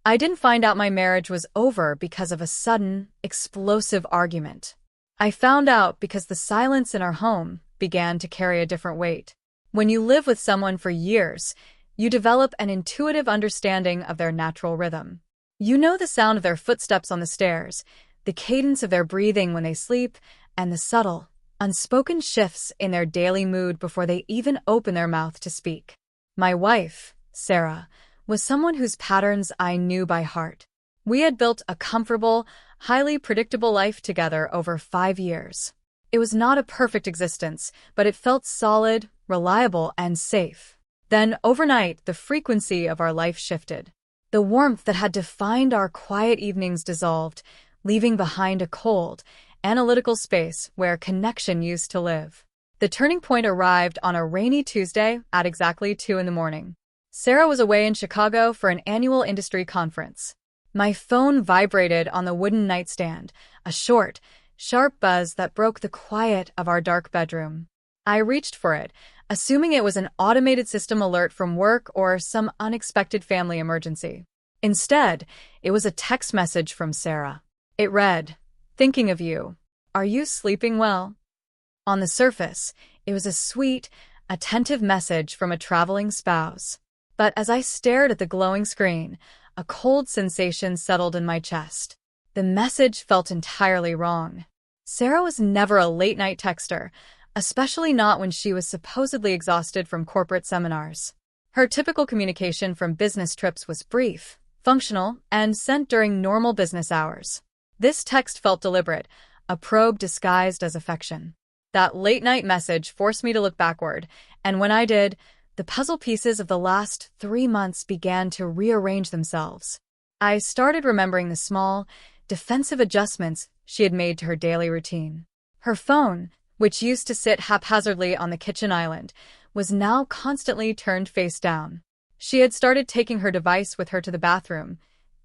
I didn't find out my marriage was over because of a sudden, explosive argument. I found out because the silence in our home began to carry a different weight. When you live with someone for years, you develop an intuitive understanding of their natural rhythm. You know the sound of their footsteps on the stairs, the cadence of their breathing when they sleep, and the subtle, unspoken shifts in their daily mood before they even open their mouth to speak. My wife, Sarah, was someone whose patterns I knew by heart. We had built a comfortable, highly predictable life together over 5 years. It was not a perfect existence, but it felt solid, reliable, and safe. Then, overnight, the frequency of our life shifted. The warmth that had defined our quiet evenings dissolved, leaving behind a cold, analytical space where connection used to live. The turning point arrived on a rainy Tuesday at exactly 2 a.m. Sarah was away in Chicago for an annual industry conference. My phone vibrated on the wooden nightstand, a short, sharp buzz that broke the quiet of our dark bedroom. I reached for it, assuming it was an automated system alert from work or some unexpected family emergency. Instead, it was a text message from Sarah. It read, "Thinking of you. Are you sleeping well?" On the surface, it was a sweet, attentive message from a traveling spouse. But as I stared at the glowing screen, a cold sensation settled in my chest. The message felt entirely wrong. Sarah was never a late-night texter, especially not when she was supposedly exhausted from corporate seminars. Her typical communication from business trips was brief, functional, and sent during normal business hours. This text felt deliberate, a probe disguised as affection. That late-night message forced me to look backward, and when I did, the puzzle pieces of the last 3 months began to rearrange themselves. I started remembering the small, defensive adjustments she had made to her daily routine. Her phone, which used to sit haphazardly on the kitchen island, was now constantly turned face down. She had started taking her device with her to the bathroom,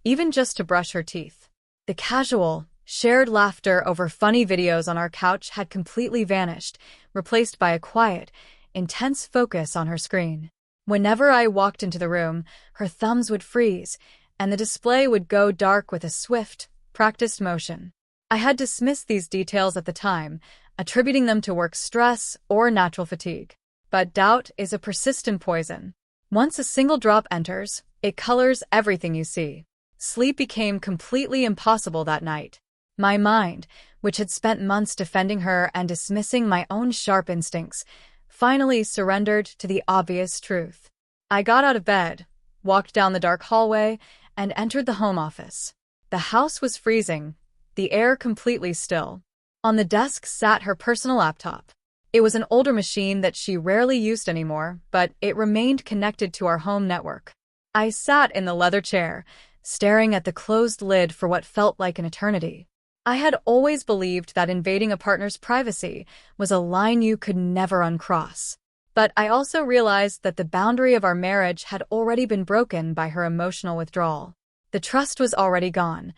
even just to brush her teeth. The casual, shared laughter over funny videos on our couch had completely vanished, replaced by a quiet, intense focus on her screen. Whenever I walked into the room, her thumbs would freeze, and the display would go dark with a swift, practiced motion. I had dismissed these details at the time, attributing them to work stress or natural fatigue. But doubt is a persistent poison. Once a single drop enters, it colors everything you see. Sleep became completely impossible that night. My mind, which had spent months defending her and dismissing my own sharp instincts, finally surrendered to the obvious truth. I got out of bed, walked down the dark hallway, and entered the home office. The house was freezing, the air completely still. On the desk sat her personal laptop. It was an older machine that she rarely used anymore, but it remained connected to our home network. I sat in the leather chair, staring at the closed lid for what felt like an eternity. I had always believed that invading a partner's privacy was a line you could never uncross. But I also realized that the boundary of our marriage had already been broken by her emotional withdrawal. The trust was already gone.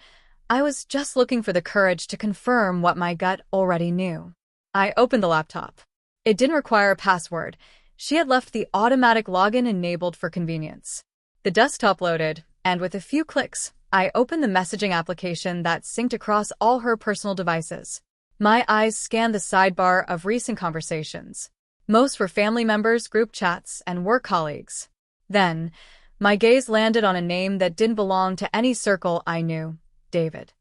I was just looking for the courage to confirm what my gut already knew. I opened the laptop. It didn't require a password. She had left the automatic login enabled for convenience. The desktop loaded, and with a few clicks, I opened the messaging application that synced across all her personal devices. My eyes scanned the sidebar of recent conversations. Most were family members, group chats, and work colleagues. Then, my gaze landed on a name that didn't belong to any circle I knew, David.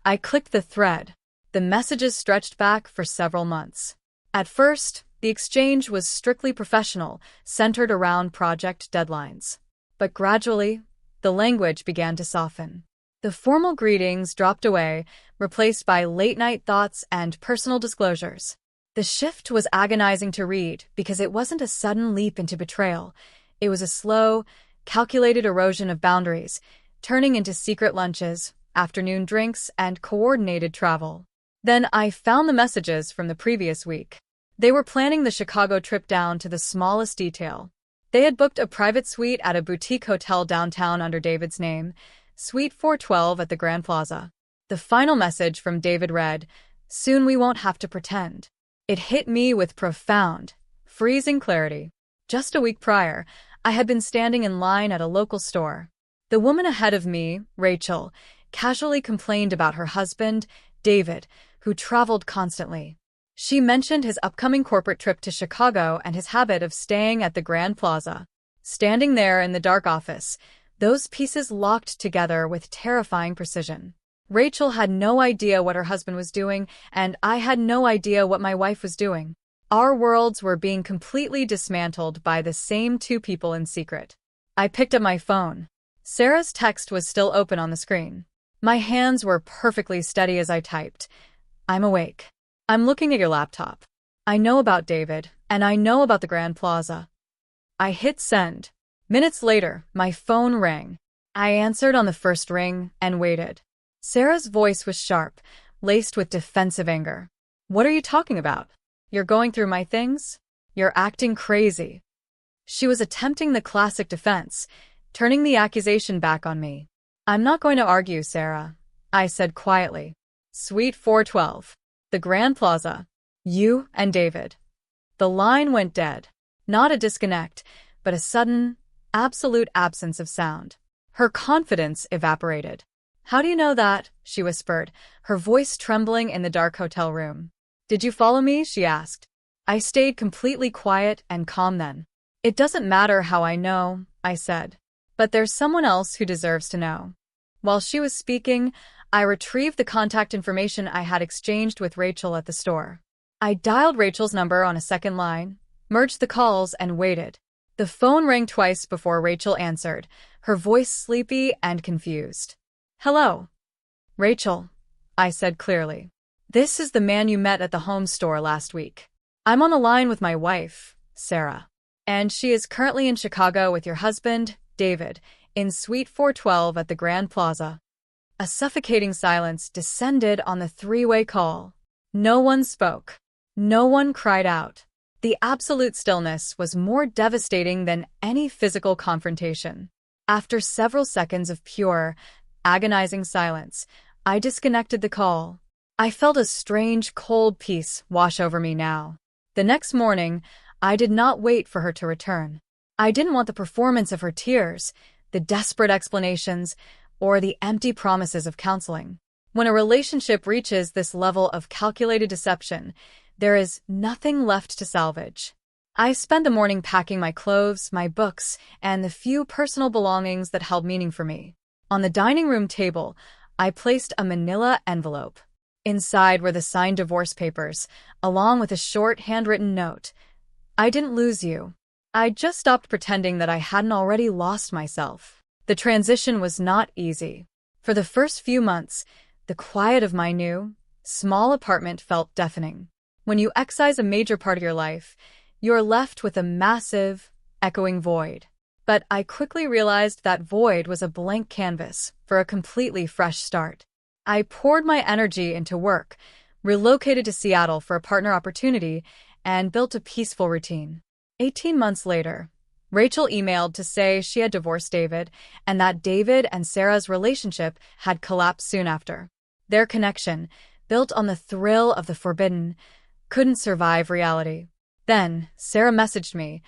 I clicked the thread. The messages stretched back for several months. At first, the exchange was strictly professional, centered around project deadlines. But gradually, the language began to soften. The formal greetings dropped away, replaced by late-night thoughts and personal disclosures. The shift was agonizing to read because it wasn't a sudden leap into betrayal. It was a slow, calculated erosion of boundaries, turning into secret lunches, afternoon drinks, and coordinated travel. Then I found the messages from the previous week. They were planning the Chicago trip down to the smallest detail. They had booked a private suite at a boutique hotel downtown under David's name, Suite 412 at the Grand Plaza. The final message from David read, "Soon we won't have to pretend." It hit me with profound, freezing clarity. Just a week prior, I had been standing in line at a local store. The woman ahead of me, Rachel, casually complained about her husband, David, who traveled constantly. She mentioned his upcoming corporate trip to Chicago and his habit of staying at the Grand Plaza. Standing there in the dark office, those pieces locked together with terrifying precision. Rachel had no idea what her husband was doing, and I had no idea what my wife was doing. Our worlds were being completely dismantled by the same two people in secret. I picked up my phone. Sarah's text was still open on the screen. My hands were perfectly steady as I typed. I'm awake. I'm looking at your laptop. I know about David, and I know about the Grand Plaza. I hit send. Minutes later, my phone rang. I answered on the first ring and waited. Sarah's voice was sharp, laced with defensive anger. What are you talking about? You're going through my things? You're acting crazy. She was attempting the classic defense, turning the accusation back on me. I'm not going to argue, Sarah, I said quietly. Suite 412. The Grand Plaza. You and David. The line went dead. Not a disconnect, but a sudden, absolute absence of sound. Her confidence evaporated. How do you know that? She whispered, her voice trembling in the dark hotel room. Did you follow me? She asked. I stayed completely quiet and calm then. It doesn't matter how I know, I said. But there's someone else who deserves to know. While she was speaking, I retrieved the contact information I had exchanged with Rachel at the store. I dialed Rachel's number on a second line, merged the calls, and waited. The phone rang twice before Rachel answered, her voice sleepy and confused. Hello. Rachel, I said clearly. This is the man you met at the home store last week. I'm on the line with my wife, Sarah. And she is currently in Chicago with your husband, David, in Suite 412 at the Grand Plaza. A suffocating silence descended on the three-way call. No one spoke. No one cried out. The absolute stillness was more devastating than any physical confrontation. After several seconds of pure, agonizing silence, I disconnected the call. I felt a strange, cold peace wash over me now. The next morning, I did not wait for her to return. I didn't want the performance of her tears, the desperate explanations, or the empty promises of counseling. When a relationship reaches this level of calculated deception, there is nothing left to salvage. I spent the morning packing my clothes, my books, and the few personal belongings that held meaning for me. On the dining room table, I placed a manila envelope. Inside were the signed divorce papers, along with a short handwritten note. I didn't lose you. I just stopped pretending that I hadn't already lost myself. The transition was not easy. For the first few months, the quiet of my new, small apartment felt deafening. When you excise a major part of your life, you're left with a massive, echoing void. But I quickly realized that void was a blank canvas for a completely fresh start. I poured my energy into work, relocated to Seattle for a partner opportunity, and built a peaceful routine. 18 months later, Rachel emailed to say she had divorced David and that David and Sarah's relationship had collapsed soon after. Their connection, built on the thrill of the forbidden, couldn't survive reality. Then, Sarah messaged me,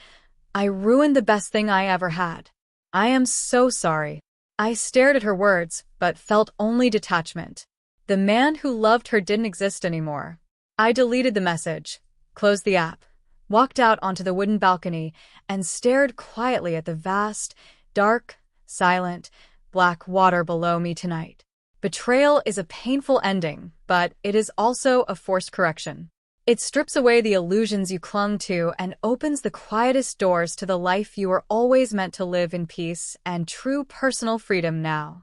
I ruined the best thing I ever had. I am so sorry. I stared at her words, but felt only detachment. The man who loved her didn't exist anymore. I deleted the message, closed the app, walked out onto the wooden balcony, and stared quietly at the vast, dark, silent, black water below me tonight. Betrayal is a painful ending, but it is also a forced correction. It strips away the illusions you clung to and opens the quietest doors to the life you were always meant to live in peace and true personal freedom now.